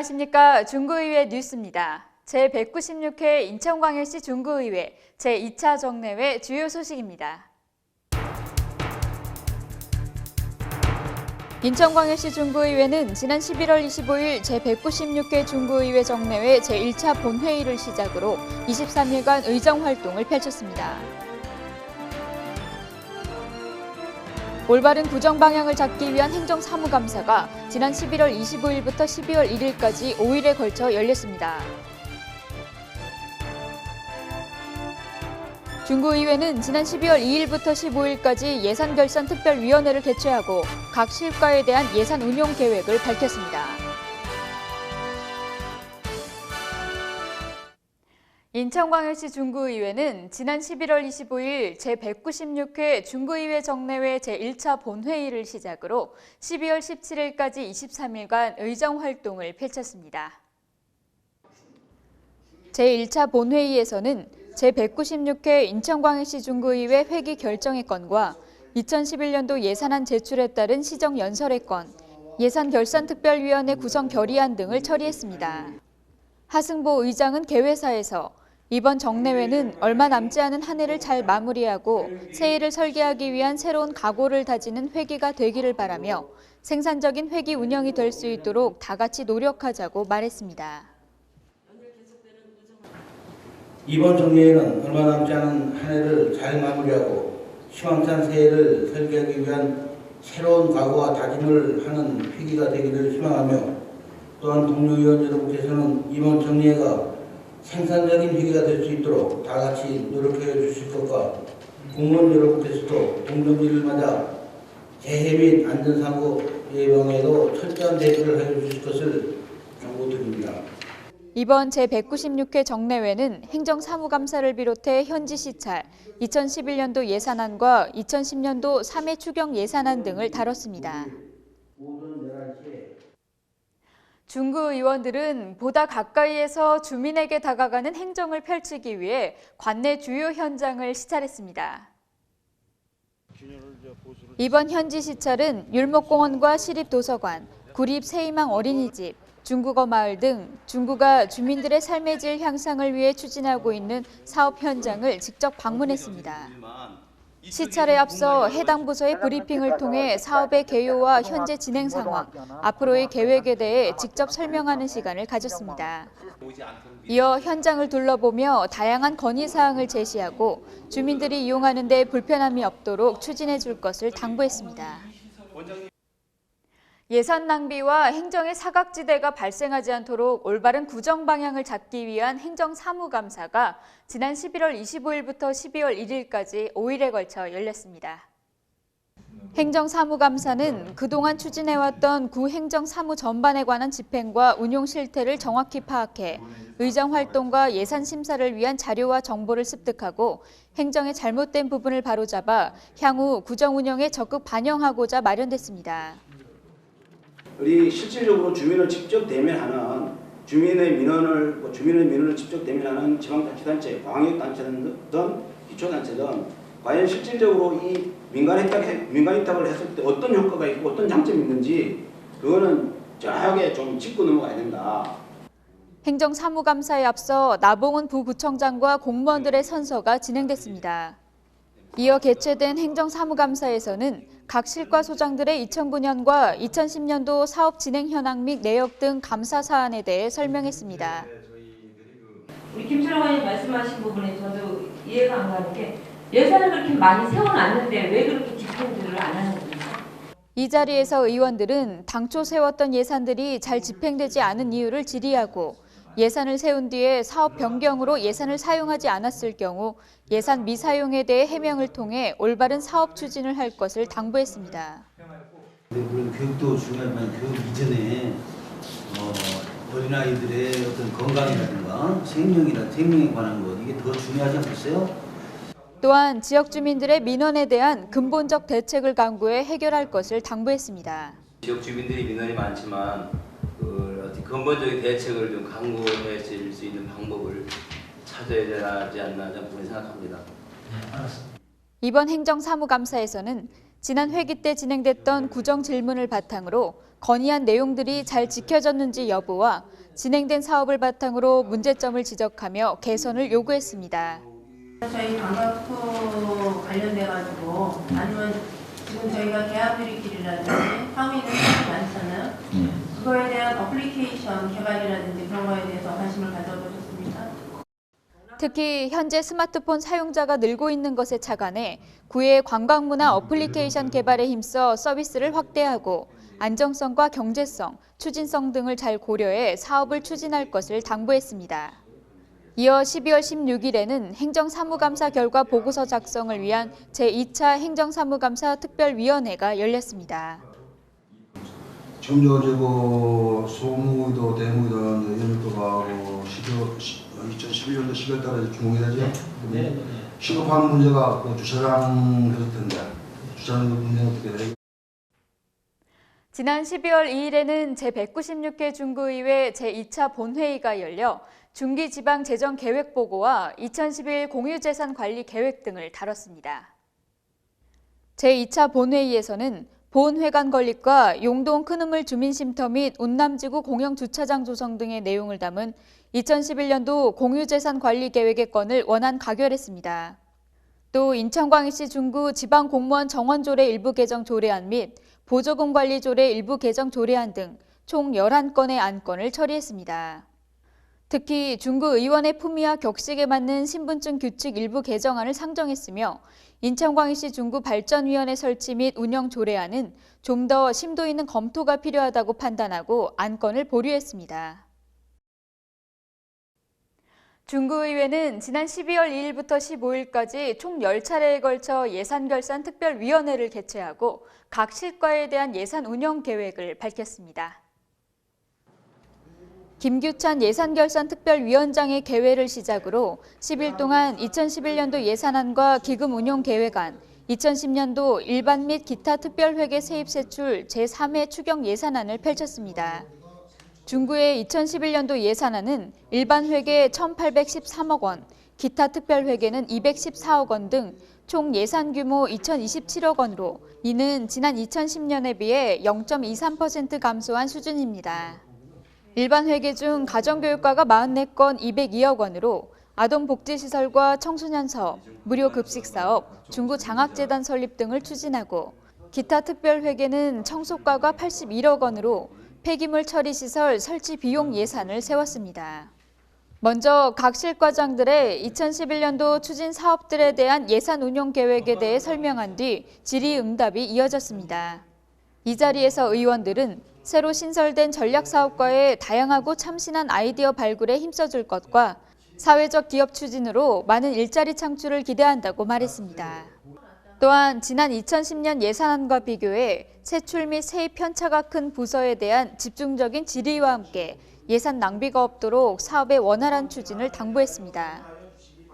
안녕하십니까. 중구의회 뉴스입니다. 제196회 인천광역시 중구의회 제2차 정례회 주요 소식입니다. 인천광역시 중구의회는 지난 11월 25일 제196회 중구의회 정례회 제1차 본회의를 시작으로 23일간 의정활동을 펼쳤습니다. 올바른 구정 방향을 잡기 위한 행정사무감사가 지난 11월 25일부터 12월 1일까지 5일에 걸쳐 열렸습니다. 중구의회는 지난 12월 2일부터 15일까지 예산결산특별위원회를 개최하고 각 실과에 대한 예산 운용 계획을 밝혔습니다. 인천광역시 중구의회는 지난 11월 25일 제196회 중구의회 정례회 제1차 본회의를 시작으로 12월 17일까지 23일간 의정활동을 펼쳤습니다. 제1차 본회의에서는 제196회 인천광역시 중구의회 회기 결정의 건과 2011년도 예산안 제출에 따른 시정연설의 건, 예산결산특별위원회 구성 결의안 등을 처리했습니다. 하승보 의장은 개회사에서 이번 정례회는 얼마 남지 않은 한 해를 잘 마무리하고 새해를 설계하기 위한 새로운 각오를 다지는 회기가 되기를 바라며 생산적인 회기 운영이 될 수 있도록 다 같이 노력하자고 말했습니다. 이번 정례회는 얼마 남지 않은 한 해를 잘 마무리하고 희망찬 새해를 설계하기 위한 새로운 각오와 다짐을 하는 회기가 되기를 희망하며 또한 동료 의원 여러분께서는 이번 정례회가 생산적인 회기가 될 수 있도록 다 같이 노력해 주실 것과 공무원 여러분께서도 동정기를 맞아 재해 및 안전사고 예방에도 철저한 대비를 해 주실 것을 당부드립니다. 이번 제196회 정례회는 행정사무감사를 비롯해 현지 시찰, 2011년도 예산안과 2010년도 3회 추경 예산안 등을 다뤘습니다. 중구 의원들은 보다 가까이에서 주민에게 다가가는 행정을 펼치기 위해 관내 주요 현장을 시찰했습니다. 이번 현지 시찰은 율목공원과 시립도서관, 구립 새희망 어린이집, 중국어 마을 등 중구가 주민들의 삶의 질 향상을 위해 추진하고 있는 사업 현장을 직접 방문했습니다. 시찰에 앞서 해당 부서의 브리핑을 통해 사업의 개요와 현재 진행 상황, 앞으로의 계획에 대해 직접 설명하는 시간을 가졌습니다. 이어 현장을 둘러보며 다양한 건의사항을 제시하고 주민들이 이용하는 데 불편함이 없도록 추진해 줄 것을 당부했습니다. 예산 낭비와 행정의 사각지대가 발생하지 않도록 올바른 구정 방향을 잡기 위한 행정사무감사가 지난 11월 25일부터 12월 1일까지 5일에 걸쳐 열렸습니다. 행정사무감사는 그동안 추진해왔던 구 행정사무 전반에 관한 집행과 운용 실태를 정확히 파악해 의정활동과 예산심사를 위한 자료와 정보를 습득하고 행정의 잘못된 부분을 바로잡아 향후 구정운영에 적극 반영하고자 마련됐습니다. 우리 실질적으로 주민을 직접 대면하는 주민의 민원을 직접 대면하는 지방자치단체, 광역단체든 기초단체든 과연 실질적으로 이 민간위탁을 했을 때 어떤 효과가 있고 어떤 장점이 있는지 그거는 정확하게 좀 짚고 넘어가야 된다. 행정사무감사에 앞서 나봉은 부구청장과 공무원들의 선서가 진행됐습니다. 이어 개최된 행정사무감사에서는 각 실과소장들의 2009년과 2010년도 사업 진행 현황 및 내역 등 감사 사안에 대해 설명했습니다. 우리 김철영 의원님 말씀하신 부분에 저도 이해가 안 가는 게 예산을 그렇게 많이 세워놨는데 왜 그렇게 집행들을 안 하는 겁니까? 이 자리에서 의원들은 당초 세웠던 예산들이 잘 집행되지 않은 이유를 질의하고 예산을 세운 뒤에 사업 변경으로 예산을 사용하지 않았을 경우 예산 미사용에 대해 해명을 통해 올바른 사업 추진을 할 것을 당부했습니다. 물론 교육도 중요하지만 교육 이전에 어린아이들의 어떤 건강이라든가 생명에 관한 것 이게 더 중요하지 않겠어요? 또한 지역 주민들의 민원에 대한 근본적 대책을 강구해 해결할 것을 당부했습니다. 지역 주민들이 민원이 많지만 근본적인 대책을 좀 강구해 줄 수 있는 방법을 찾아야 하지 않나 저는 생각합니다. 이번 행정사무감사에서는 지난 회기 때 진행됐던 구정 질문을 바탕으로 건의한 내용들이 잘 지켜졌는지 여부와 진행된 사업을 바탕으로 문제점을 지적하며 개선을 요구했습니다. 저희 관광투 관련돼가지고 아니면 지금 저희가 계약유리길이라든지 하고 있는 사업이 많잖아요. 그거에 대한 어플리케이션 개발이라든지 그런 거에 대해서 관심을 가져보셨습니까? 특히 현재 스마트폰 사용자가 늘고 있는 것에 착안해 구의 관광문화 어플리케이션 개발에 힘써 서비스를 확대하고 안정성과 경제성, 추진성 등을 잘 고려해 사업을 추진할 것을 당부했습니다. 이어 12월 16일에는 행정사무감사 결과 보고서 작성을 위한 제2차 행정사무감사 특별위원회가 열렸습니다. 지금 그 소무의도 대무의도 연육도가 2011년도 10월 달에 준공이 되죠. 시급한 문제가 그 주차장 했을 텐데 주차장 문제는 어떻게 돼요? 지난 12월 2일에는 제196회 중구의회 제2차 본회의가 열려 중기지방재정계획보고와 2011 공유재산관리계획 등을 다뤘습니다. 제2차 본회의에서는 보은회관 건립과 용동 큰우물 주민쉼터 및 운남지구 공영주차장 조성 등의 내용을 담은 2011년도 공유재산관리계획의 건을 원안 가결했습니다. 또 인천광역시 중구 지방공무원 정원조례 일부 개정 조례안 및 보조금관리조례 일부 개정 조례안 등 총 11건의 안건을 처리했습니다. 특히 중구 의원의 품위와 격식에 맞는 신분증 규칙 일부 개정안을 상정했으며 인천광역시 중구 발전위원회 설치 및 운영 조례안은 좀 더 심도 있는 검토가 필요하다고 판단하고 안건을 보류했습니다. 중구의회는 지난 12월 2일부터 15일까지 총 10차례에 걸쳐 예산결산 특별위원회를 개최하고 각 실과에 대한 예산 운영 계획을 밝혔습니다. 김규찬 예산결산특별위원장의 개회를 시작으로 10일 동안 2011년도 예산안과 기금 운용 계획안, 2010년도 일반 및 기타 특별회계 세입세출 제3회 추경 예산안을 펼쳤습니다. 중구의 2011년도 예산안은 일반 회계 1,813억 원, 기타 특별회계는 214억 원 등 총 예산 규모 2,027억 원으로 이는 지난 2010년에 비해 0.23% 감소한 수준입니다. 일반 회계 중 가정교육과가 44건 202억 원으로 아동복지시설과 청소년 사업, 무료 급식 사업, 중구 장학재단 설립 등을 추진하고 기타 특별회계는 청소과가 81억 원으로 폐기물 처리시설 설치 비용 예산을 세웠습니다. 먼저 각 실과장들의 2011년도 추진 사업들에 대한 예산 운용 계획에 대해 설명한 뒤 질의응답이 이어졌습니다. 이 자리에서 의원들은 새로 신설된 전략사업과의 다양하고 참신한 아이디어 발굴에 힘써줄 것과 사회적 기업 추진으로 많은 일자리 창출을 기대한다고 말했습니다. 또한 지난 2010년 예산안과 비교해 세출 및 세입 편차가 큰 부서에 대한 집중적인 질의와 함께 예산 낭비가 없도록 사업의 원활한 추진을 당부했습니다.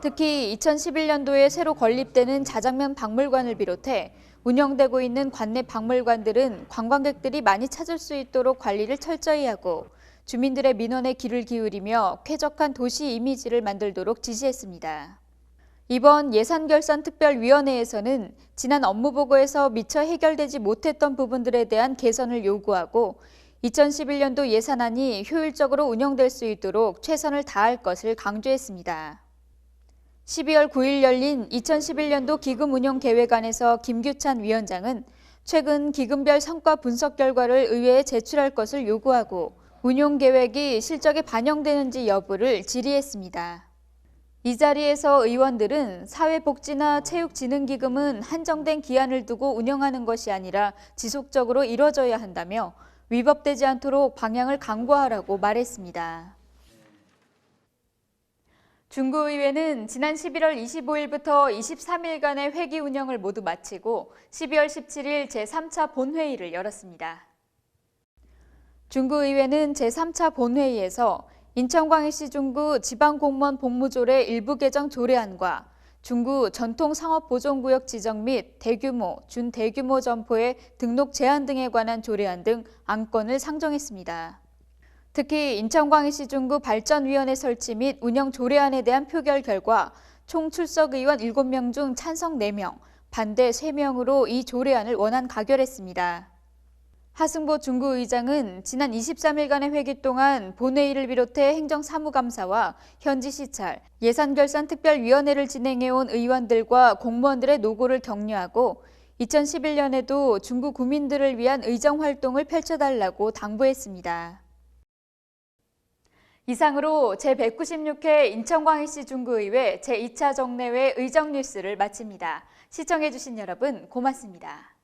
특히 2011년도에 새로 건립되는 자장면 박물관을 비롯해 운영되고 있는 관내 박물관들은 관광객들이 많이 찾을 수 있도록 관리를 철저히 하고 주민들의 민원에 귀를 기울이며 쾌적한 도시 이미지를 만들도록 지시했습니다. 이번 예산결산특별위원회에서는 지난 업무보고에서 미처 해결되지 못했던 부분들에 대한 개선을 요구하고 2011년도 예산안이 효율적으로 운영될 수 있도록 최선을 다할 것을 강조했습니다. 12월 9일 열린 2011년도 기금운용계획안에서 김규찬 위원장은 최근 기금별 성과 분석 결과를 의회에 제출할 것을 요구하고 운용계획이 실적에 반영되는지 여부를 질의했습니다. 이 자리에서 의원들은 사회복지나 체육진흥기금은 한정된 기한을 두고 운영하는 것이 아니라 지속적으로 이뤄져야 한다며 위법되지 않도록 방향을 강구하라고 말했습니다. 중구의회는 지난 11월 25일부터 23일간의 회기 운영을 모두 마치고 12월 17일 제3차 본회의를 열었습니다. 중구의회는 제3차 본회의에서 인천광역시 중구 지방공무원 복무조례 일부 개정 조례안과 중구 전통상업보존구역 지정 및 대규모, 준대규모 점포의 등록 제한 등에 관한 조례안 등 안건을 상정했습니다. 특히 인천광역시 중구 발전위원회 설치 및 운영 조례안에 대한 표결 결과 총 출석 의원 7명 중 찬성 4명, 반대 3명으로 이 조례안을 원안 가결했습니다. 하승보 중구의장은 지난 23일간의 회기 동안 본회의를 비롯해 행정사무감사와 현지시찰, 예산결산특별위원회를 진행해온 의원들과 공무원들의 노고를 격려하고 2011년에도 중구 구민들을 위한 의정활동을 펼쳐달라고 당부했습니다. 이상으로 제196회 인천광역시 중구의회 제2차 정례회 의정뉴스를 마칩니다. 시청해주신 여러분 고맙습니다.